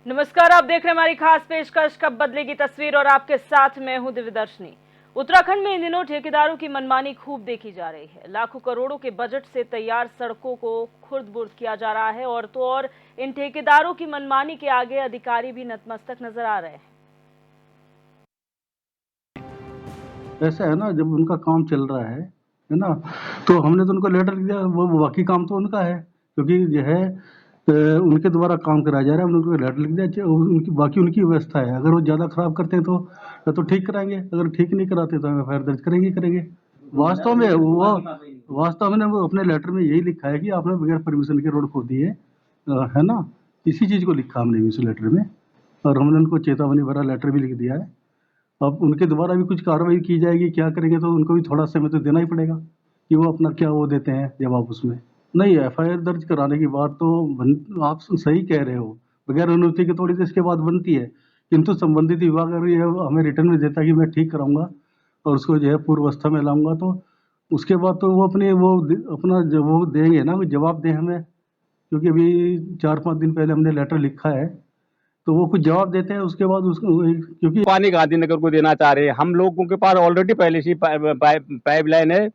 नमस्कार, आप देख रहे हैं हमारी खास पेशकश कब बदलेगी तस्वीर और आपके साथ मैं हूं दिव्यदर्शनी। उत्तराखंड में इन दिनों ठेकेदारों की मनमानी खूब देखी जा रही है। लाखों करोड़ों के बजट से तैयार सड़कों को खुर्द-बुर्द किया जा रहा है और तो और इन ठेकेदारों की मनमानी के आगे अधिकारी भी नतमस्तक नजर आ रहे हैं। ऐसा है ना, जब उनका काम चल रहा है ना, तो हमने तो उनको लेटर दिया, वो बाकी काम तो उनका है, क्योंकि जो है उनके द्वारा काम कराया जा रहा है। हमने उनको लेटर लिख दिया, उनकी बाकी उनकी व्यवस्था है। अगर वो ज़्यादा खराब करते हैं तो ठीक कराएंगे, अगर ठीक नहीं कराते तो एफआईआर दर्ज करेंगे। वास्तव में वो अपने लेटर में यही लिखा है कि आपने बगैर परमिशन के रोड खोदी है, है ना। इसी चीज़ को लिखा हमने इस लेटर में, और हमने उनको चेतावनी भरा लेटर भी लिख दिया है। अब उनके द्वारा भी कुछ कार्रवाई की जाएगी, क्या करेंगे, तो उनको भी थोड़ा समय तो देना ही पड़ेगा कि वो अपना क्या वो देते हैं जवाब उसमें। नहीं, एफआईआर दर्ज कराने की बात तो आप सही कह रहे हो, बगैर अनुमति के थोड़ी देर इसके बाद बनती है, किंतु संबंधित विभाग अगर ये हमें रिटर्न में देता है कि मैं ठीक कराऊंगा और उसको जो है पूर्वावस्था में लाऊंगा, तो उसके बाद तो वो अपना जो वो देंगे ना, जवाब दें हमें। क्योंकि अभी 4-5 दिन पहले हमने लेटर लिखा है, तो वो कुछ जवाब देते हैं, उसके बाद उसको, क्योंकि पानी गांधीनगर को देना चाह रहे हैं। हम लोगों के पास ऑलरेडी पहले से पाइप लाइन है,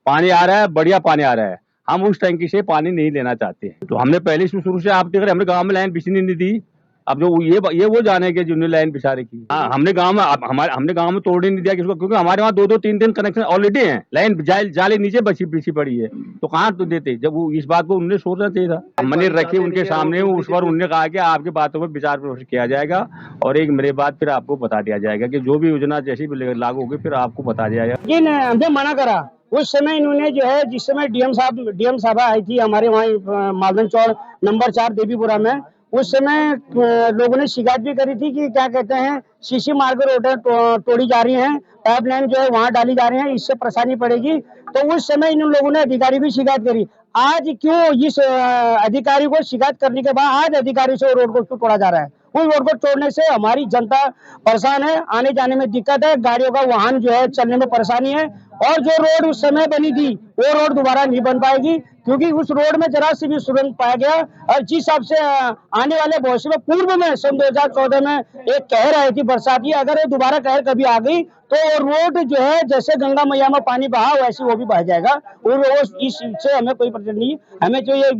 पानी आ रहा है, बढ़िया पानी आ रहा है। हम उस टैंकी से पानी नहीं लेना चाहते हैं। तो हमने पहले से शुरू से, आप देख रहे हैं, हमने गांव में लाइन बिछनी नहीं दी। अब जो ये वो जानेंगे जिन्होंने लाइन बिछा रखी। हाँ, हमने गांव में तोड़ ही नहीं दिया किसको, क्योंकि हमारे वहाँ 2-2, 3-3 कनेक्शन ऑलरेडी हैं। लाइन जाले नीचे बिछी पड़ी है, तो कहाँ तो देते। जब वो इस बात को उन्होंने सोचना चाहिए था। हमने रखी उनके सामने, उस पर उन्होंने कहा कि आपकी बातों पर विचार विमर्श किया जाएगा और एक मेरे बाद फिर आपको बता दिया जाएगा कि जो भी योजना जैसी भी लागू होगी फिर आपको बता दिया जाएगा। लेकिन हमने मना करा। उस समय इन्होंने जो है, जिस समय डीएम साहब आई थी हमारे वहाँ मालदन चौड़ नंबर 4 देवीपुरा में, उस समय लोगों ने शिकायत भी करी थी कि क्या कहते हैं, सीसी मार्ग रोडें तोड़ी जा रही हैं, पाइपलाइन जो है वहां डाली जा रही है, इससे परेशानी पड़ेगी। तो उस समय इन लोगों ने अधिकारी भी शिकायत करी। आज क्यों इस अधिकारी को शिकायत करने के बाद आज अधिकारी से रोड को क्यों तोड़ा जा रहा है? उस रोड को तोड़ने से हमारी जनता परेशान है, आने जाने में दिक्कत है, गाड़ियों का वाहन जो है चलने में परेशानी है। और जो रोड उस समय बनी थी वो रोड दोबारा नहीं बन पाएगी, क्योंकि उस रोड में जरा सी भी सुरंग पाया गया। और जिस हिसाब से आने वाले भविष्य में, पूर्व में सन 2014 में एक कहर आई थी बरसाती, अगर ये दोबारा कहर कभी आ गई तो रोड जो है जैसे गंगा मैया में पानी बहा वैसे वो भी बह जाएगा। और इससे हमें कोई परेशानी नहीं। हमें जो ये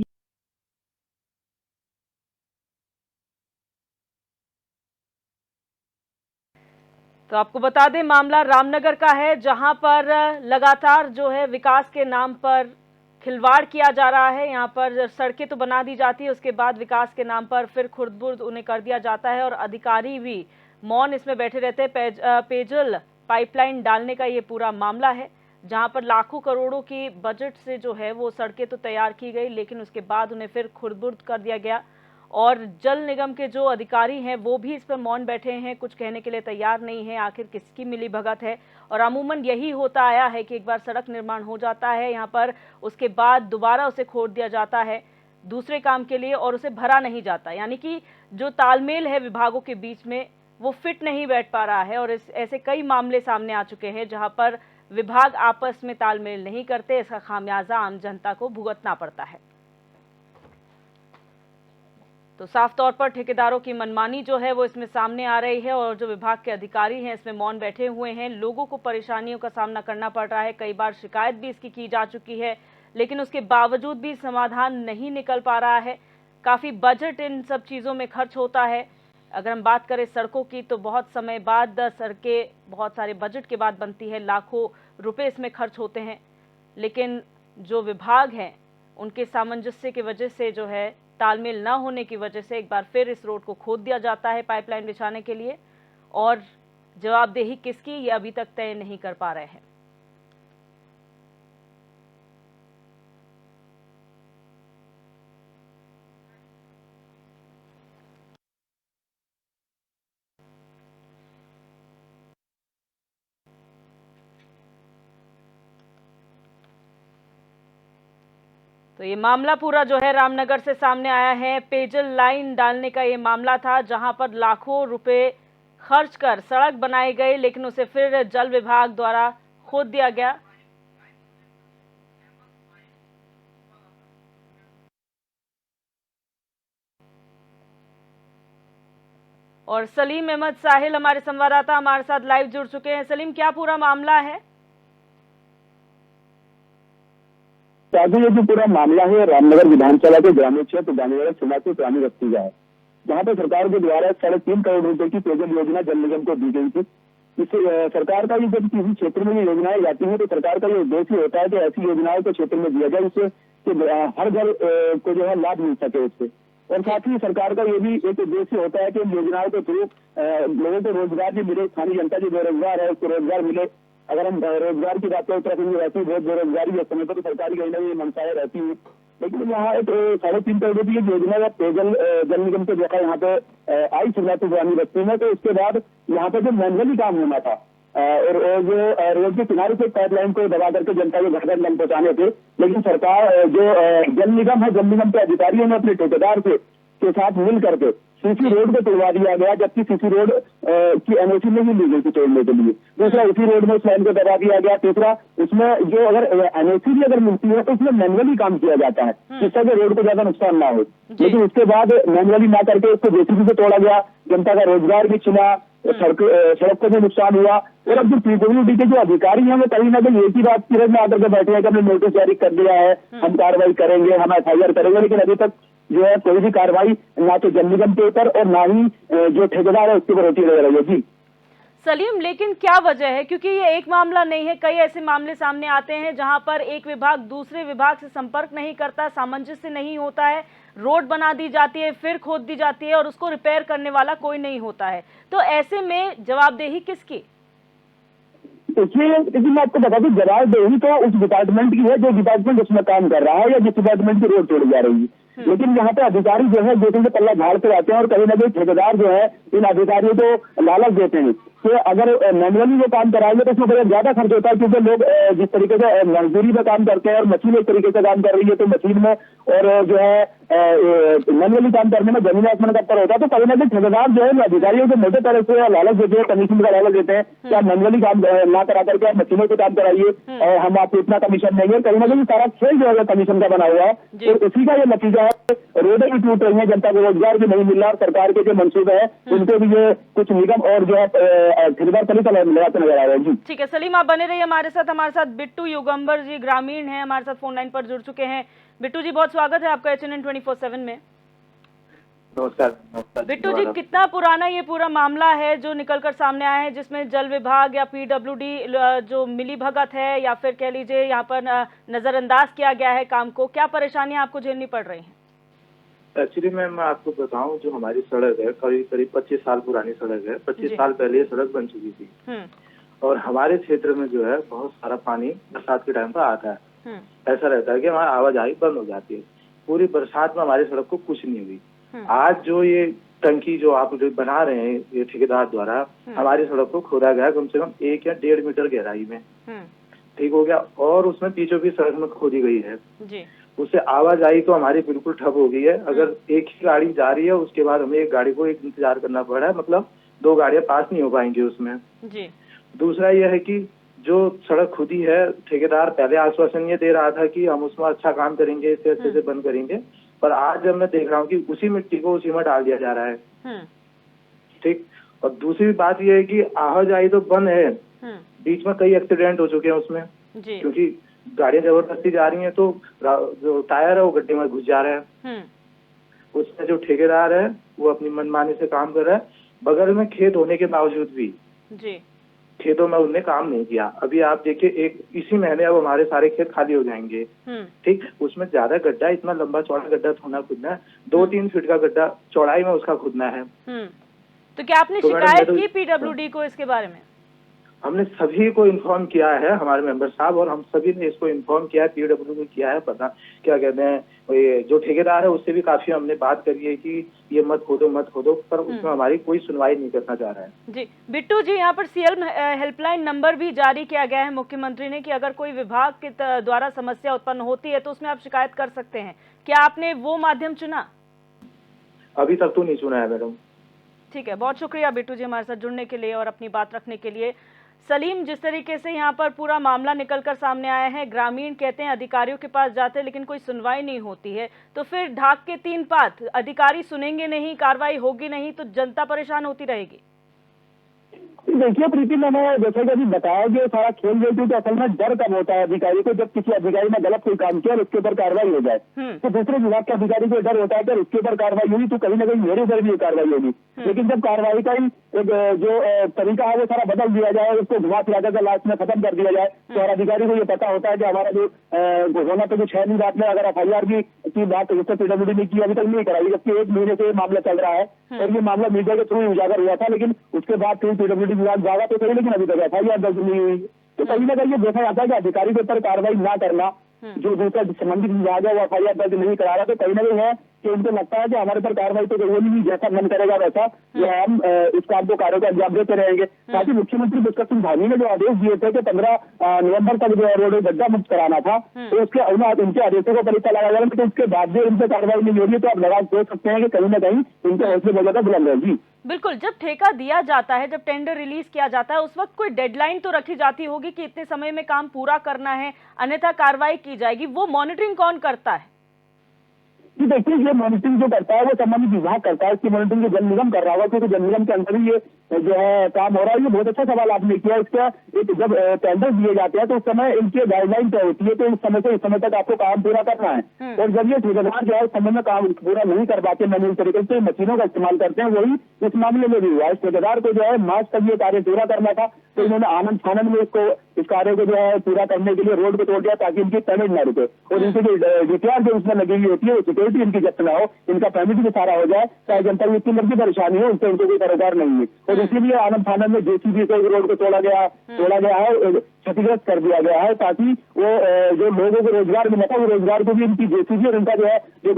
तो आपको बता दें, मामला रामनगर का है, जहां पर लगातार जो है विकास के नाम पर खिलवाड़ किया जा रहा है। यहां पर सड़कें तो बना दी जाती है, उसके बाद विकास के नाम पर फिर खुर्द-बुर्द उन्हें कर दिया जाता है और अधिकारी भी मौन इसमें बैठे रहते हैं। पेयजल पाइपलाइन डालने का ये पूरा मामला है, जहां पर लाखों करोड़ों की बजट से जो है वो सड़कें तो तैयार की गई, लेकिन उसके बाद उन्हें फिर खुर्द-बुर्द कर दिया गया। और जल निगम के जो अधिकारी हैं वो भी इस पर मौन बैठे हैं, कुछ कहने के लिए तैयार नहीं है आखिर किसकी मिलीभगत है। और अमूमन यही होता आया है कि एक बार सड़क निर्माण हो जाता है यहाँ पर, उसके बाद दोबारा उसे खोद दिया जाता है दूसरे काम के लिए और उसे भरा नहीं जाता। यानी कि जो तालमेल है विभागों के बीच में वो फिट नहीं बैठ पा रहा है। और ऐसे कई मामले सामने आ चुके हैं जहाँ पर विभाग आपस में तालमेल नहीं करते, इसका खामियाजा आम जनता को भुगतना पड़ता है। तो साफ तौर पर ठेकेदारों की मनमानी जो है वो इसमें सामने आ रही है और जो विभाग के अधिकारी हैं इसमें मौन बैठे हुए हैं। लोगों को परेशानियों का सामना करना पड़ रहा है, कई बार शिकायत भी इसकी की जा चुकी है, लेकिन उसके बावजूद भी समाधान नहीं निकल पा रहा है। काफ़ी बजट इन सब चीज़ों में खर्च होता है। अगर हम बात करें सड़कों की तो बहुत समय बाद सड़कें बहुत सारे बजट के बाद बनती है, लाखों रुपये इसमें खर्च होते हैं, लेकिन जो विभाग हैं उनके सामंजस्य की वजह से जो है तालमेल ना होने की वजह से एक बार फिर इस रोड को खोद दिया जाता है पाइपलाइन बिछाने के लिए, और जवाबदेही किसकी ये अभी तक तय नहीं कर पा रहे हैं। तो ये मामला पूरा जो है रामनगर से सामने आया है। पेयजल लाइन डालने का ये मामला था, जहां पर लाखों रुपए खर्च कर सड़क बनाई गई, लेकिन उसे फिर जल विभाग द्वारा खोद दिया गया। और सलीम अहमद साहिल हमारे संवाददाता हमारे साथ लाइव जुड़ चुके हैं। सलीम, क्या पूरा मामला है? ये जो पूरा मामला है रामनगर विधानसभा के ग्रामीण क्षेत्र गांधीनगर सीमा से पुरानी बस्ती का है, जहाँ पर सरकार के द्वारा 3.5 करोड़ रुपए की पेयजल योजना जल निगम को दी गई थी। इससे सरकार का ये जब किसी क्षेत्र में ये योजनाएं जाती हैं तो सरकार का ये उद्देश्य होता है कि ऐसी योजनाओं को क्षेत्र में दिया जाए जिससे कि हर घर को जो है लाभ मिल सके उससे। और साथ ही सरकार का ये भी एक उद्देश्य होता है कि इन योजनाओं के थ्रू लोगों को रोजगार भी मिले, स्थानीय जनता जो बेरोजगार है उसको रोजगार मिले। अगर हम रोजगार की बात करें उत्तराखंड में वैसे बहुत बेरोजगारी है, समय पर तो सरकारी कहीं ना कहीं मंशाएं रहती है, लेकिन यहाँ एक 3.5 करोड़ की योजना या पेयजल जल निगम के द्वारा यहाँ पे आई शुरुआत पुरानी बस्ती में। तो उसके बाद यहाँ पे जो मैनुअली काम होना था और जो रोड के किनारे से पाइपलाइन को दबा करके जनता के घर घर नल पहुंचाने थे, लेकिन सरकार जो जल निगम है, जल निगम के अधिकारियों ने अपने ठेकेदार के साथ मिल करके सीसी रोड को तोड़वा दिया गया, जबकि सीसी रोड की एनओसी नहीं ली गई थी तोड़ने के लिए। दूसरा, उसी रोड में उस लाइन को दबा दिया गया। तीसरा, उसमें जो अगर एनओसी भी अगर मिलती है तो उसमें मैनुअली काम किया जाता है जिससे कि रोड को ज्यादा नुकसान ना हो, लेकिन उसके बाद मैनुअली ना करके उसको जेसीबी से तोड़ा गया, जनता का रोजगार भी छिना, सड़क को भी नुकसान हुआ। और अब जो पीडब्ल्यूडी के जो अधिकारी हैं वो कहीं ना कहीं एक ही बात की में आकर के बैठे हैं कि हमने नोटिस जारी कर दिया है, हम कार्रवाई करेंगे, हम FIR करेंगे, लेकिन अभी तक जो है कोई भी कार्रवाई ना तो जल निगम के ऊपर और ना ही जो ठेकेदार है उसके ऊपर होती रह रही है। जी सलीम, लेकिन क्या वजह है, क्योंकि ये एक मामला नहीं है, कई ऐसे मामले सामने आते हैं जहां पर एक विभाग दूसरे विभाग से संपर्क नहीं करता, सामंजस्य नहीं होता है, रोड बना दी जाती है, फिर खोद दी जाती है और उसको रिपेयर करने वाला कोई नहीं होता है। तो ऐसे में जवाबदेही किसकी? इसलिए मैं आपको बता दूं, जवाबदेही तो उस डिपार्टमेंट की है जो डिपार्टमेंट उसमें काम कर रहा है या जिस डिपार्टमेंट की रोड तोड़ी जा रही है। लेकिन यहाँ पे अधिकारी जो है दो तीन से पल्ला झाड़ पे आते हैं और कहीं ना कहीं ठेकेदार जो है इन अधिकारियों को लालच देते हैं कि अगर मैनुअली वो काम कराएंगे तो उसमें बहुत ज्यादा खर्च होता है, क्योंकि लोग जिस तरीके से मजदूरी में काम करते हैं और मशीन एक तरीके से काम कर रही है तो मशीन में और जो है मैनुअली काम करने में जमीन आसमान का अंतर होता है। तो कहीं ना कहीं ठेकेदार जो है अधिकारियों को मोटे तरह से लालच देते हैं, कमीशन का लालच देते हैं कि आप मैनुअली काम ना करा करके आप मशीनों से काम कराइए और हम आपको इतना कमीशन देंगे। कहीं ना कहीं सारा खेल जो है कमीशन का बना हुआ है, तो उसी का ये नतीजा है। रोडें भी टूट रही है, जनता को रोजगार भी नहीं मिल रहा और सरकार के जो मंसूबे है उनको भी ये कुछ निगम और जो है ठेकेदार तरीका लगाते नजर आ रहे हैं। जी ठीक है सलीम, आप बने रहिए हमारे साथ बिट्टू युगंबर जी ग्रामीण हैं, हमारे साथ फोन लाइन पर जुड़ चुके हैं। बिट्टू जी, बहुत स्वागत है आपका HNN 24/7 में। नमस्कार। बिट्टू जी, कितना पुराना ये पूरा मामला है जो निकलकर सामने आया है, जिसमें जल विभाग या PWD जो मिली भगत है या फिर कह लीजिए यहाँ पर नजरअंदाज किया गया है काम को, क्या परेशानियां आपको झेलनी पड़ रही हैं? एक्चुअली मैं आपको बताऊं, जो हमारी सड़क है करीब 25 साल पुरानी सड़क है। 25 साल पहले ये सड़क बन चुकी थी और हमारे क्षेत्र में जो है बहुत सारा पानी बरसात के टाइम पर आता है। ऐसा रहता है कि हमारी आवाजाही बंद हो जाती है। पूरी बरसात में हमारी सड़क को कुछ नहीं हुई। आज जो ये टंकी जो आप बना रहे हैं ये ठेकेदार द्वारा, हमारी सड़क को खोदा गया कम से कम 1 या 1.5 मीटर गहराई में, ठीक हो गया, और उसमें बीचों बीच सड़क में खोदी गई है जी। उससे आवाजाही तो हमारी बिल्कुल ठप हो गई है। अगर एक ही गाड़ी जा रही है उसके बाद हमें एक गाड़ी को एक इंतजार करना पड़ रहा है, मतलब 2 गाड़ियां पास नहीं हो पाएंगी उसमें जी। दूसरा यह है कि जो सड़क खुदी है, ठेकेदार पहले आश्वासन ये दे रहा था कि हम उसमें अच्छा काम करेंगे, इसे अच्छे से बंद करेंगे, पर आज जब मैं देख रहा हूँ कि उसी मिट्टी को उसी में डाल दिया जा रहा है, ठीक। और दूसरी बात यह है कि आवाजाही तो बंद है, बीच में कई एक्सीडेंट हो चुके हैं उसमें जी। क्योंकि गाड़ियां जबरदस्ती जा रही हैं तो जो टायर है वो गड्ढे में घुस जा रहा है। उसमें जो ठेकेदार है वो अपनी मनमानी से काम कर रहा है। बगल में खेत होने के बावजूद भी जी खेतों में उनने काम नहीं किया। अभी आप देखिए इसी महीने अब हमारे सारे खेत खाली हो जाएंगे, ठीक। उसमें ज्यादा गड्ढा, इतना लंबा चौड़ा गड्ढा थोड़ा खुदना है, 2-3 फीट का गड्ढा चौड़ाई में उसका खुदना है। तो क्या आपने शिकायत की PWD को इसके बारे में? हमने सभी को इन्फॉर्म किया है, हमारे मेंबर साहब, और हम सभी ने इसको इन्फॉर्म किया है, PWD को किया है, पता क्या कहते हैं, ये जो ठेकेदार है उससे भी काफी हमने बात करी है कि ये मत खोदो, पर उसमें हमारी कोई सुनवाई नहीं करना चाह रहा है जी। बिट्टू जी, यहाँ पर CM हेल्पलाइन नंबर भी जारी किया गया है मुख्यमंत्री ने कि अगर कोई विभाग के द्वारा समस्या उत्पन्न होती है तो उसमें आप शिकायत कर सकते हैं। क्या आपने वो माध्यम चुना? अभी तक तो नहीं चुना है मैडम। ठीक है, बहुत शुक्रिया बिट्टू जी हमारे साथ जुड़ने के लिए और अपनी बात रखने के लिए। सलीम, जिस तरीके से यहाँ पर पूरा मामला निकलकर सामने आया है, ग्रामीण कहते हैं अधिकारियों के पास जाते हैं लेकिन कोई सुनवाई नहीं होती है, तो फिर ढाक के तीन पात, अधिकारी सुनेंगे नहीं, कार्रवाई होगी नहीं, तो जनता परेशान होती रहेगी। देखिए प्रीति, मैंने जैसे कि अभी बताया कि सारा खेल रही थी, तो असल में डर कब होता है अधिकारी को, जब किसी अधिकारी ने गलत कोई काम किया और उसके ऊपर कार्रवाई हो जाए। तो दूसरे विभाग के अधिकारी को डर होता है कि उसके ऊपर कार्रवाई होगी तो कहीं ना कहीं मेरे ऊपर भी कार्रवाई होगी। लेकिन जब कार्रवाई का ही जो तरीका है वो सारा बदल दिया जाए, उसको घुमा फिरा कर लास्ट में खत्म कर दिया जाए, तो हर अधिकारी को ये पता होता है कि हमारा जो होना तो कुछ है नहीं। रात में अगर FIR की बात जिससे PWD ने की अभी तक नहीं कराई, जबकि 1 महीने से मामला चल रहा है और ये मामला मीडिया के थ्रू उजागर हुआ था, लेकिन उसके बाद फिर PWD विभाग जागा तो सही, लेकिन अभी तक FIR दर्ज नहीं हुई। तो कहीं ना कहीं ये देखा जाता है कि अधिकारी के ऊपर कार्रवाई ना करना, जो दूसरा संबंधित विभाग है वो FIR दर्ज नहीं करा रहा, तो कहीं ना कहीं है कि उनको लगता है कि हमारे पर कार्रवाई तो होगी नहीं, जैसा मन करेगा वैसा जो हम इस काम को कार्य को अंजाम देते रहेंगे। साथ ही मुख्यमंत्री पुष्कर सिंह धामी ने जो आदेश दिए थे कि 15 नवंबर तक जो रोड गड्ढा मुक्त कराना था, तो उसके उनके आदेशों को परीक्षा लगा जाएगा, तो उसके बाद भी उनसे कार्रवाई नहीं होगी, तो आप लगा सोच सकते हैं कि कहीं ना कहीं उनके हौसले बहुत ज्यादा बुलंद है। जी बिल्कुल, जब ठेका दिया जाता है, जब टेंडर रिलीज किया जाता है, उस वक्त कोई डेडलाइन तो रखी जाती होगी कि इतने समय में काम पूरा करना है, अन्यथा कार्रवाई की जाएगी। वो मॉनिटरिंग कौन करता है? जी देखिए, ये मॉनिटरिंग जो करता है वो संबंधित विभाग करता है। इसकी मॉनिटरिंग जल निगम कर रहा होगा, क्योंकि जल निगम के अंदर ही ये जो है काम हो रहा है। ये बहुत अच्छा सवाल आपने किया। इसका जब टेंडर दिए जाते हैं तो उस समय इनकी गाइडलाइन तय होती है, तो इस समय से इस समय तक आपको काम पूरा करना है। और जब ये ठेकेदार जो है उस समय में काम पूरा नहीं कर पाते, मैनुअल तरीके से मशीनों का इस्तेमाल करते हैं, वही इस मामले में भी हुआ। इस ठेकेदार को जो है मार्च तक ये कार्य पूरा करना था, तो इन्होंने आनंद फानंद में इस कार्य को जो है पूरा करने के लिए रोड को तोड़ दिया ताकि इनकी पेमेंट न रुके, और इनकी जो DTR जो उसमें लगी हुई होती है वो सिक्योरिटी इनकी जब्त ना हो, इनका पेमेंट भी सारा हो जाए, चाहे जनता की इतनी मर्जी परेशानी हो, उससे उनको कोई सरोकार नहीं है। और इसीलिए आनंद फानंद में JCB से रोड को तोड़ा गया है, क्षतिग्रस्त कर दिया गया है, ताकि वो जो लोगों को रोजगार मिला था वो रोजगार को भी इनकी JCB और इनका जो है जो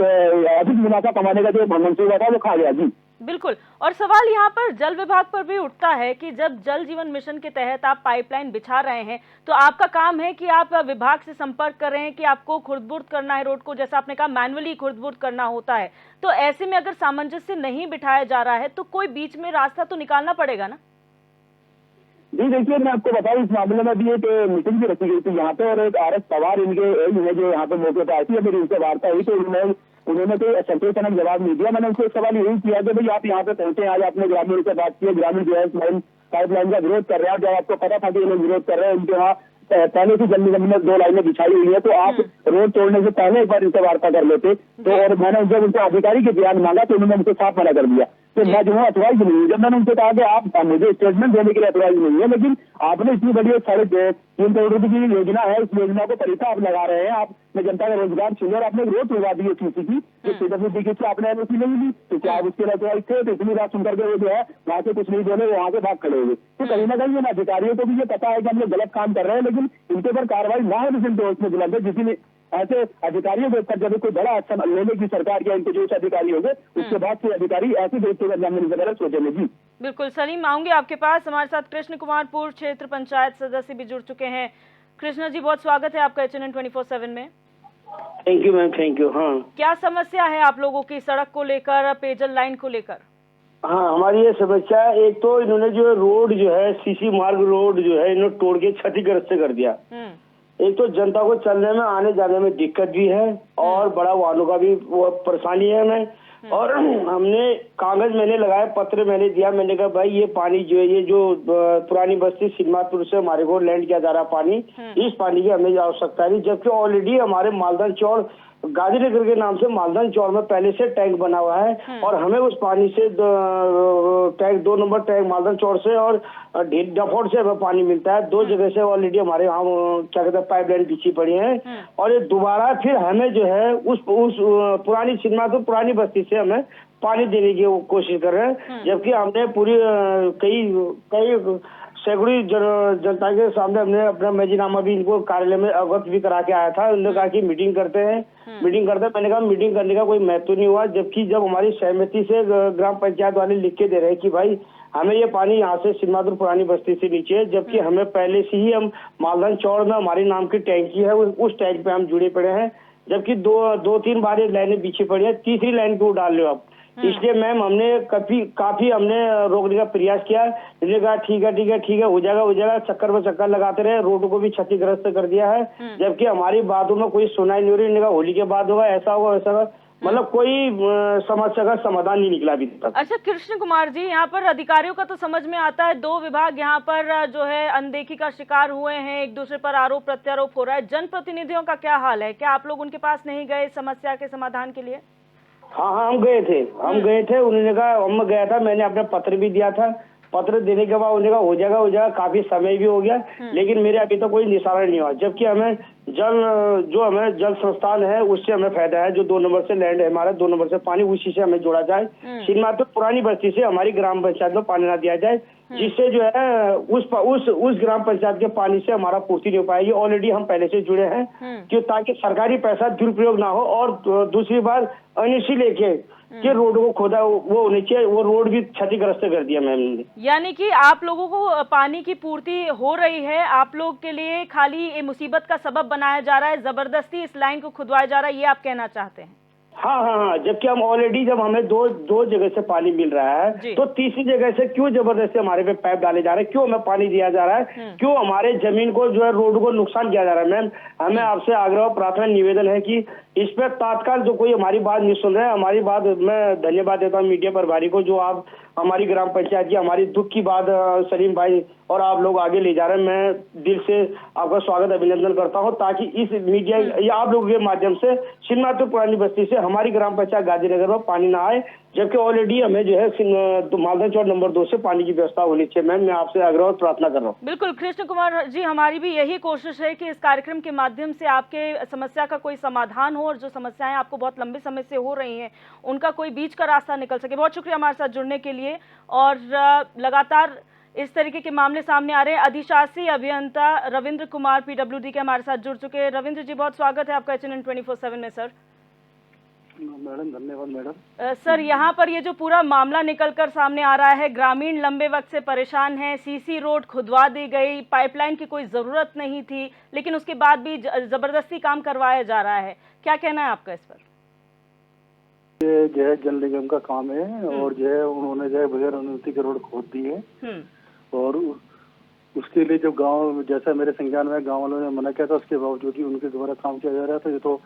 अधिक मुनाफा कमाने का जो मंसूबा था वो खा गया। जी बिल्कुल, और सवाल यहाँ पर जल विभाग पर भी उठता है कि जब जल जीवन मिशन के तहत आप पाइपलाइन बिछा रहे हैं, तो आपका काम है कि आप विभाग से संपर्क कर रहे हैं कि आपको खुर्द-बुर्द करना है रोड को, जैसा आपने कहा मैनुअली खुर्द-बुर्द करना होता है, तो ऐसे में अगर सामंजस्य नहीं बिठाया जा रहा है तो कोई बीच में रास्ता तो निकालना पड़ेगा ना? जी देखिए, मैं आपको बताऊं, इस मामले में भी एक मीटिंग भी रखी गई थी यहाँ पे, और एक RS पवार इनके जो यहाँ पे मौके पर आई थी, मेरी उनसे वार्ता हुई, तो उन्होंने कोई संतोषजनक जवाब नहीं दिया। मैंने उनसे एक सवाल यही किया कि भाई आप यहाँ पे पहुंचे, आज आपने ग्रामीण से बात की, ग्रामीण जो है पाइपलाइन का विरोध कर रहे हैं, जब आपको पता था कि ये लोग विरोध कर रहे हैं, उनके वहाँ पहले से जल निगम ने 2 लाइनें बिछाई हुई है, तो आप रोड तोड़ने से पहले एक बार इनसे वार्ता कर लेते। तो और मैंने जब उनसे अधिकारी के बयान मांगा तो उन्होंने मुझे साफ मना कर दिया, तो मैं जो है अथवाइज नहीं हूँ। जब मैंने उनसे कहा कि आप मुझे स्टेटमेंट देने के लिए अथवाइज नहीं है, लेकिन आपने इतनी बड़ी 3.5 करोड़ रुपए की योजना है, इस योजना को परीक्षा आप लगा रहे हैं, आपने जनता का रोजगार छीन और आपने रोड तोड़वा दी है किसी की, तो PWD की आपने NOC नहीं ली, तो क्या आप उसके लिए अथवाइज थे? तो इतनी बात सुनकर के वो जो है वहाँ से कुछ नहीं बोले, वहाँ से भाग खड़े हुए। तो कहीं ना कहीं अधिकारियों को भी ये पता है कि हम लोग गलत काम कर रहे हैं, लेकिन इनके ऊपर कार्रवाई ना होने से इनके होश में बुलंद है। जिसने ऐसे अधिकारियों के ऊपर जब कोई बड़ा एक्शन लेने की सरकार या इनके जो अधिकारी होंगे, उसके बाद से अधिकारी ऐसे देखते हुए अंजाम देने से पहले सोचेंगे। जी बिल्कुल सलीम, आऊंगे आपके पास। हमारे साथ कृष्ण कुमार पूर्व क्षेत्र पंचायत सदस्य भी जुड़ चुके हैं। कृष्ण जी, बहुत स्वागत है आपका HNN 24/7 में। Thank you ma'am, thank you. हाँ, क्या समस्या है आप लोगों की सड़क को लेकर, पेयजल लाइन को लेकर? हाँ, हमारी ये समस्या है, एक तो इन्होंने जो रोड जो है CC मार्ग रोड जो है इन्होंने तोड़ के क्षतिग्रस्त से कर दिया। एक तो जनता को चलने में आने जाने में दिक्कत भी है और बड़ा वाहनों का भी वो परेशानी है हमें। और हमने कागज मैंने लगाया, पत्र मैंने दिया, मैंने कहा भाई ये पानी जो है, ये जो पुरानी बस्ती सिद्धमातपुर से हमारे को लैंड किया जा रहा पानी, इस पानी की हमें आवश्यकता नहीं, जबकि ऑलरेडी हमारे मालदान चौड़ गांधीनगर के नाम से मालदान चौड़ में पहले से टैंक बना हुआ है, और हमें उस पानी से टैंक 2 नंबर टैंक मालदान चौड़ से और डफोट से हमें पानी मिलता है। 2 जगह से ऑलरेडी हमारे यहाँ क्या कहते हैं पाइपलाइन बिछी पड़ी है, और ये दोबारा फिर हमें जो है उस पुरानी सिद्धमातपुर पुरानी बस्ती से हमें पानी देने की कोशिश कर रहे हैं, जबकि हमने पूरी कई सैकड़ों जनता के सामने हमने अपना मैजीनामा भी इनको कार्यालय में अवगत भी करा के आया था। उन्होंने कहा कि मीटिंग करते हैं। मैंने कहा मीटिंग करने का कोई महत्व नहीं हुआ, जबकि जब हमारी सहमति से ग्राम पंचायत वाले लिख के दे रहे हैं कि भाई हमें ये पानी यहाँ से सिद्धमातपुर पुरानी बस्ती से नीचे है, जबकि हमें पहले से ही हम मालदान चौड़ में हमारे नाम की टैंकी है, उस टैंक पे हम जुड़े पड़े हैं, जबकि 2-3 बार ये लाइनें पीछे पड़ी है, तीसरी लाइन क्यों डाल रहे हो आप? इसलिए मैम हमने काफी हमने रोकने का प्रयास किया। इसने कहा ठीक है हो जाएगा, चक्कर पे चक्कर लगाते रहे, रोड को भी क्षतिग्रस्त कर दिया है। जबकि हमारी बातों में कोई सुनाई नहीं हो रही। इन्होंने कहा होली के बाद होगा, ऐसा होगा वैसा होगा, मतलब कोई समस्या का समाधान नहीं निकला अभी तक। अच्छा कृष्ण कुमार जी, यहाँ पर अधिकारियों का तो समझ में आता है, 2 विभाग यहाँ पर जो है अनदेखी का शिकार हुए हैं, एक दूसरे पर आरोप प्रत्यारोप हो रहा है। जनप्रतिनिधियों का क्या हाल है? क्या आप लोग उनके पास नहीं गए समस्या के समाधान के लिए? हाँ हम गए थे। उन्होंने कहा, हम गया था, मैंने अपना पत्र भी दिया था। पत्र देने के बाद उन्होंने कहा हो जाएगा, काफी समय भी हो गया, लेकिन मेरे अभी तक कोई निशान नहीं हुआ। जबकि हमें हमें जल संस्थान है उससे हमें फायदा है, जो 2 नंबर से लैंड है हमारा, 2 नंबर से पानी उसी से हमें जोड़ा जाए। सिनेमा तो पुरानी बस्ती से हमारी ग्राम पंचायत में पानी ना दिया जाए, जिससे जो है उस ग्राम पंचायत के पानी से हमारा पूर्ति नहीं हो पाएगी। ऑलरेडी हम पहले से जुड़े हैं, क्यों, ताकि सरकारी पैसा दुरुपयोग ना हो। और दूसरी बात अनिश्चित लेके कि रोड को खोदा वो होनी चाहिए, वो रोड भी क्षतिग्रस्त कर दिया मैम ने। यानी कि आप लोगों को पानी की पूर्ति हो रही है, आप लोग के लिए खाली ये मुसीबत का सबब बनाया जा रहा है, जबरदस्ती इस लाइन को खुदवाया जा रहा है, ये आप कहना चाहते हैं? हाँ, जबकि हम ऑलरेडी जब हमें दो जगह से पानी मिल रहा है, तो तीसरी जगह से क्यों जबरदस्ती हमारे पे पाइप डाले जा रहे हैं? क्यों हमें पानी दिया जा रहा है? क्यों हमारे जमीन को जो है रोड को नुकसान किया जा रहा है? मैम हमें आपसे आग्रह प्रार्थना निवेदन है कि इस पर तत्काल जो कोई हमारी बात नहीं सुन रहे हैं, हमारी बात, मैं धन्यवाद देता हूँ मीडिया प्रभारी को, जो आप हमारी ग्राम पंचायत की हमारी दुख की बात सलीम भाई और आप लोग आगे ले जा रहे हैं। मैं दिल से आपका स्वागत अभिनंदन करता हूं, ताकि इस मीडिया या आप लोगों के माध्यम से सिन्नापुर पुरानी बस्ती से हमारी ग्राम पंचायत गांधीनगर में पानी ना आए, जबकि ऑलरेडी हमें जो है मालदन चौक नंबर 2 से पानी की व्यवस्था होनी चाहिए। मैम मैं आपसे आग्रह और प्रार्थना कर रहा हूँ। बिल्कुल कृष्ण कुमार जी, हमारी भी यही कोशिश है कि इस कार्यक्रम के माध्यम से आपके समस्या का कोई समाधान हो, और जो समस्याएं आपको बहुत लंबे समय से हो रही हैं उनका कोई बीच का रास्ता निकल सके। बहुत शुक्रिया हमारे साथ जुड़ने के लिए। और लगातार इस तरीके के मामले सामने आ रहे हैं। अधिशासी अभियंता रविंद्र कुमार पीडब्ल्यूडी के हमारे साथ जुड़ चुके हैं। रविंद्र जी बहुत स्वागत है आपका HNN 24/7 में सर। मैडम धन्यवाद मैडम। सर यहाँ पर ये जो पूरा मामला निकलकर सामने आ रहा है, ग्रामीण लंबे वक्त से परेशान हैं, सीसी रोड खुदवा दी गई, पाइपलाइन की कोई ज़रूरत नहीं थी, लेकिन उसके बाद भी ज़बरदस्ती काम करवाया जा रहा है, क्या कहना है आपका इस पर? ये जो है जल निगम का काम है, और जो है उन्होंने जो है बगैर अनुमति के रोड खोद दी है, और उसके लिए जब गांव, जैसा मेरे संज्ञान में गांव वालों ने मना किया था, उसके बावजूद ही उनके द्वारा काम किया जा रहा था। ये तो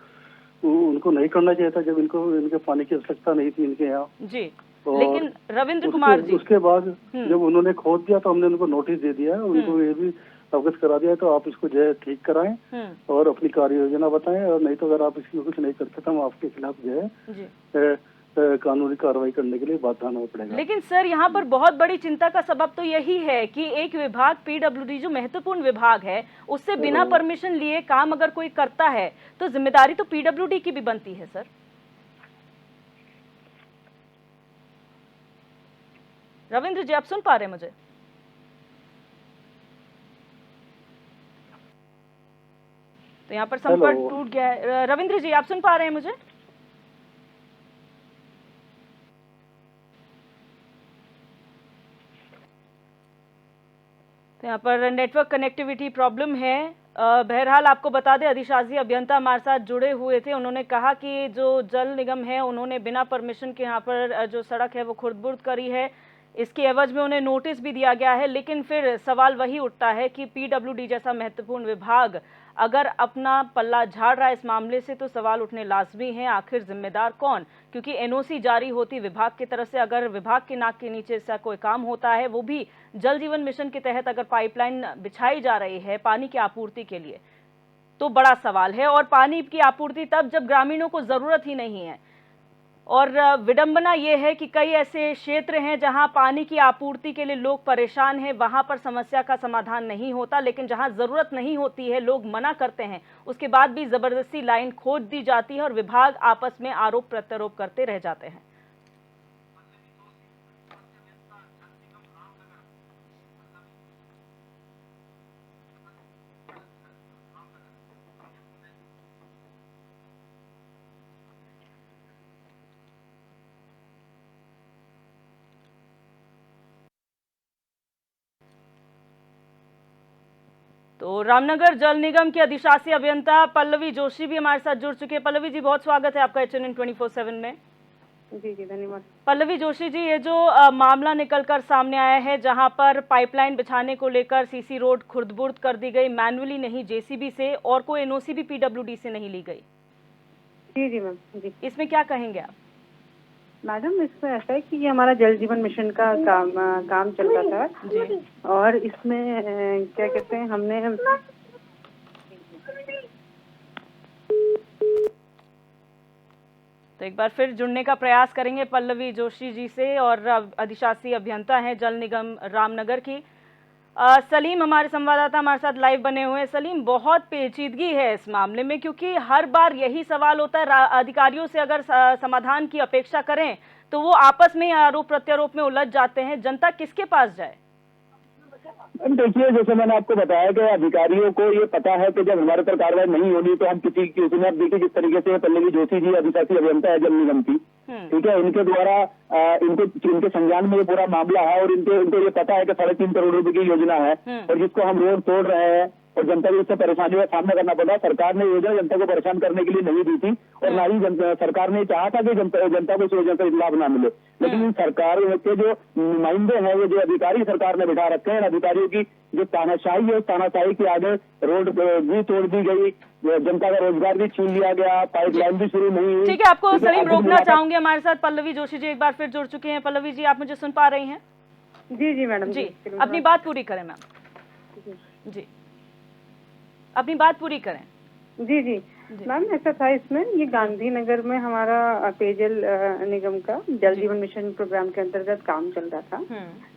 उनको नहीं करना चाहिए था, जब इनके पानी की आवश्यकता नहीं थी इनके यहाँ जी। लेकिन रविंद्र कुमार जी, उसके बाद जब उन्होंने खोद दिया तो हमने उनको नोटिस दे दिया है, उनको ये भी अवगत करा दिया है, तो आप इसको जो है ठीक कराएं और अपनी कार्य योजना बताएं, और नहीं तो अगर आप इसमें कुछ नहीं करते तो हम आपके खिलाफ जो है कानूनी कार्रवाई करने के लिए बाध्य होना पड़ेगा। लेकिन सर यहाँ पर बहुत बड़ी चिंता का सबब तो यही है कि एक विभाग पीडब्ल्यूडी जो महत्वपूर्ण विभाग है, उससे बिना परमिशन लिए काम अगर कोई करता है तो जिम्मेदारी तो पीडब्ल्यूडी की भी बनती है सर। रविंद्र जी आप सुन पा रहे हैं मुझे? तो यहाँ पर संपर्क टूट गया है। रविंद्र जी आप सुन पा रहे हैं मुझे? तो यहाँ पर नेटवर्क कनेक्टिविटी प्रॉब्लम है। बहरहाल आपको बता दें, अधिशासी अभियंता हमारे साथ जुड़े हुए थे, उन्होंने कहा कि जो जल निगम है उन्होंने बिना परमिशन के यहाँ पर जो सड़क है वो खुर्द-बुर्द करी है, इसके एवज में उन्हें नोटिस भी दिया गया है। लेकिन फिर सवाल वही उठता है कि पीडब्ल्यूडी जैसा महत्वपूर्ण विभाग अगर अपना पल्ला झाड़ रहा है इस मामले से, तो सवाल उठने लाजमी है, आखिर जिम्मेदार कौन? क्योंकि एनओसी जारी होती विभाग की तरफ से, अगर विभाग के नाक के नीचे ऐसा कोई काम होता है, वो भी जल जीवन मिशन के तहत अगर पाइपलाइन बिछाई जा रही है पानी की आपूर्ति के लिए, तो बड़ा सवाल है। और पानी की आपूर्ति तब जब ग्रामीणों को जरूरत ही नहीं है। और विडंबना ये है कि कई ऐसे क्षेत्र हैं जहां पानी की आपूर्ति के लिए लोग परेशान हैं, वहां पर समस्या का समाधान नहीं होता, लेकिन जहां जरूरत नहीं होती है लोग मना करते हैं, उसके बाद भी जबरदस्ती लाइन खोद दी जाती है और विभाग आपस में आरोप प्रत्यारोप करते रह जाते हैं। तो रामनगर जल निगम के अधिशासी अभियंता पल्लवी जोशी भी हमारे साथ जुड़ चुके हैं। पल्लवी जी बहुत स्वागत है आपका HNN 24/7 में। जी जी धन्यवाद। पल्लवी जोशी जी, ये जो मामला निकलकर सामने आया है जहां पर पाइपलाइन बिछाने को लेकर सीसी रोड खुर्द-बुर्द कर दी गई, मैन्युअली नहीं जेसीबी से, और कोई एनओसी भी पीडब्ल्यूडी से नहीं ली गई। जी जी मैम जी। इसमें क्या कहेंगे आप? मैडम इसमें ऐसा है कि ये हमारा जल जीवन मिशन का काम चल रहा था जी। और इसमें क्या कहते हैं हमने तो एक बार फिर जुड़ने का प्रयास करेंगे पल्लवी जोशी जी से, और अधिशासी अभियंता हैं जल निगम रामनगर की। सलीम हमारे संवाददाता हमारे साथ लाइव बने हुए हैं। सलीम, बहुत पेचीदगी है इस मामले में, क्योंकि हर बार यही सवाल होता है, अधिकारियों से अगर समाधान की अपेक्षा करें तो वो आपस में आरोप प्रत्यारोप में उलझ जाते हैं। जनता किसके पास जाए? देखिए, जैसे मैंने आपको बताया कि अधिकारियों को ये पता है कि जब हमारे पर कार्रवाई नहीं होनी तो हम किसी की, उसमें आप देखिए किस तरीके से पल्लवी जोशी जी अधिशासी अभियंता है जल निगम की, ठीक है, इनके द्वारा इनके संज्ञान में ये पूरा मामला है और इनको ये पता है कि 3.5 करोड़ रुपए की योजना है और जिसको हम रोड तोड़ रहे हैं और जनता को इससे परेशानियों का सामना करना पड़ा। सरकार ने योजना जनता को परेशान करने के लिए नहीं दी थी और ना ही सरकार ने चाहा था कि जनता को इस योजना से लाभ ना मिले, लेकिन सरकार के जो नुमाइंदे हैं, वो जो अधिकारी सरकार ने बिठा रखे हैं, अधिकारियों की जो तानाशाही है, उस तानाशाही के आगे रोड भी तोड़ दी गई, जनता का रोजगार भी छीन लिया गया, पाइपलाइन भी शुरू नहीं हुई। ठीक है, आपको सलीम रोकना चाहूंगी। हमारे साथ पल्लवी जोशी जी एक बार फिर जुड़ चुके हैं। पल्लवी जी, आप मुझे सुन पा रही हैं? जी जी मैडम जी, अपनी बात पूरी करें मैम। जी, अपनी बात पूरी करें। जी जी मैम, ऐसा था इसमें, ये गांधीनगर में हमारा पेयजल निगम का जल जीवन मिशन प्रोग्राम के अंतर्गत काम चल रहा था।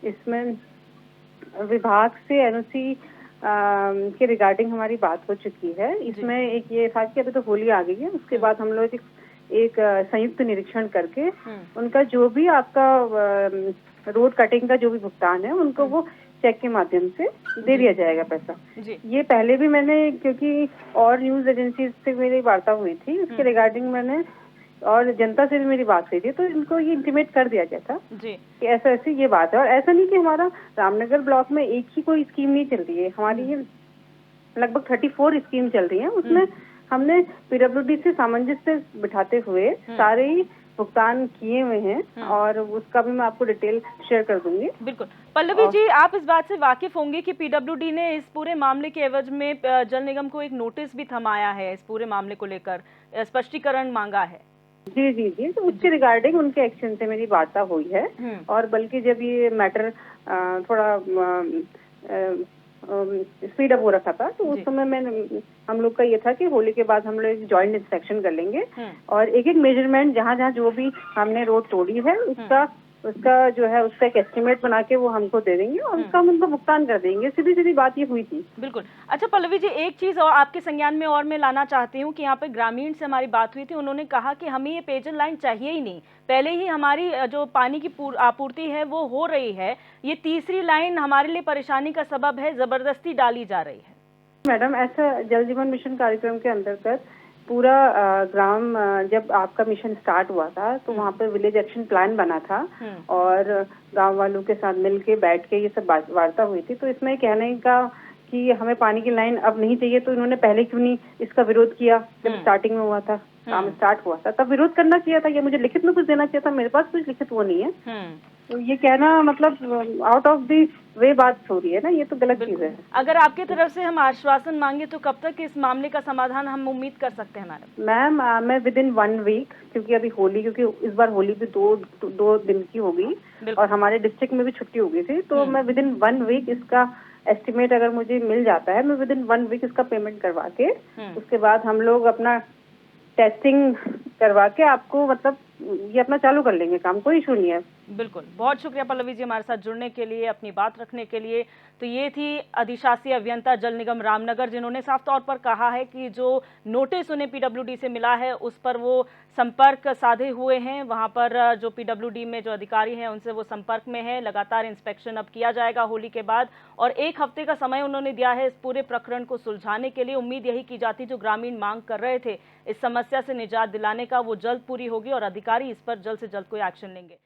इसमें विभाग से एनओसी के रिगार्डिंग हमारी बात हो चुकी है। इसमें एक ये था कि अभी तो होली आ गई है, उसके बाद हम लोग एक संयुक्त निरीक्षण करके उनका जो भी आपका रोड कटिंग का जो भी भुगतान है उनको वो चेक के माध्यम से दे दिया जाएगा पैसा। ये पहले भी मैंने, क्योंकि और न्यूज एजेंसी से मेरी वार्ता हुई थी, उसके रिगार्डिंग मैंने और जनता से भी मेरी बात हुई थी, तो इनको ये इंटीमेट कर दिया गया था कि ऐसा ऐसी ये बात है। और ऐसा नहीं कि हमारा रामनगर ब्लॉक में एक ही कोई स्कीम नहीं चल रही है, हमारी ये लगभग 34 स्कीम चल रही है। उसमें हमने पीडब्ल्यूडी से सामंजस्य बिठाते हुए सारे ही भुगतान किए हुए हैं और उसका भी मैं आपको डिटेल शेयर कर दूंगी। बिल्कुल। पल्लवी जी, आप इस बात से वाकिफ होंगे कि पीडब्ल्यूडी ने इस पूरे मामले के एवज में जल निगम को एक नोटिस भी थमाया है, इस पूरे मामले को लेकर स्पष्टीकरण मांगा है। जी जी जी, तो उसके रिगार्डिंग उनके एक्शन से मेरी वार्ता हुई है और बल्कि जब ये मैटर थोड़ा स्पीड अप हो रखा था तो उस समय मैं हम लोग का ये था कि होली के बाद हम लोग जॉइंट इंस्पेक्शन कर लेंगे और एक एक मेजरमेंट जहाँ जहाँ जो भी हमने रोड तोड़ी है उसका जो है उसका एक एस्टिमेट बना के वो हमको दे देंगे और उसका हम उनको भुगतान कर देंगे। सीधी सीधी बात ये हुई थी। बिल्कुल। अच्छा पल्लवी जी, एक चीज और आपके संज्ञान में और मैं लाना चाहती हूँ कि यहाँ पे ग्रामीण से हमारी बात हुई थी, उन्होंने कहा कि हमें ये पेयजल लाइन चाहिए ही नहीं, पहले ही हमारी जो पानी की आपूर्ति है वो हो रही है, ये तीसरी लाइन हमारे लिए परेशानी का सबब है, जबरदस्ती डाली जा रही है। मैडम, ऐसा जल जीवन मिशन कार्यक्रम के अंतर्गत पूरा ग्राम, जब आपका मिशन स्टार्ट हुआ था तो वहाँ पे विलेज एक्शन प्लान बना था और गांव वालों के साथ मिलके बैठ के ये सब वार्ता हुई थी। तो इसमें कहने का कि हमें पानी की लाइन अब नहीं चाहिए, तो इन्होंने पहले क्यों नहीं इसका विरोध किया? जब स्टार्टिंग में हुआ था, काम स्टार्ट हुआ था, तब विरोध करना चाहिए था, ये मुझे लिखित में कुछ देना चाहिए था। मेरे पास कुछ लिखित वो नहीं है। तो ये कहना मतलब आउट ऑफ द वे बात हो रही है ना, ये तो गलत चीज है। अगर आपकी तरफ से हम आश्वासन मांगे तो कब तक इस मामले का समाधान हम उम्मीद कर सकते हैं मैडम? मैम, मैं विद इन 1 वीक, क्योंकि अभी होली, क्योंकि इस बार होली भी दो दिन की होगी और हमारे डिस्ट्रिक्ट में भी छुट्टी हो गई थी, तो मैं विद इन 1 वीक इसका एस्टिमेट अगर मुझे मिल जाता है, मैं विद इन 1 वीक इसका पेमेंट करवा के उसके बाद हम लोग अपना टेस्टिंग करवा के आपको मतलब ये अपना चालू कर लेंगे काम, कोई इशू नहीं है। बिल्कुल, बहुत शुक्रिया पल्लवी जी हमारे साथ जुड़ने के लिए, अपनी बात रखने के लिए। तो ये थी अधिशासी अभियंता जल निगम रामनगर, जिन्होंने साफ तौर पर कहा है कि जो नोटिस उन्हें पीडब्ल्यूडी से मिला है उस पर वो संपर्क साधे हुए हैं। वहां पर जो पीडब्ल्यूडी में जो अधिकारी हैं उनसे वो संपर्क में है। लगातार इंस्पेक्शन अब किया जाएगा होली के बाद और 1 हफ्ते का समय उन्होंने दिया है इस पूरे प्रकरण को सुलझाने के लिए। उम्मीद यही की जाती, जो ग्रामीण मांग कर रहे थे इस समस्या से निजात दिलाने का, वो जल्द पूरी होगी और अधिकारी इस पर जल्द से जल्द कोई एक्शन लेंगे।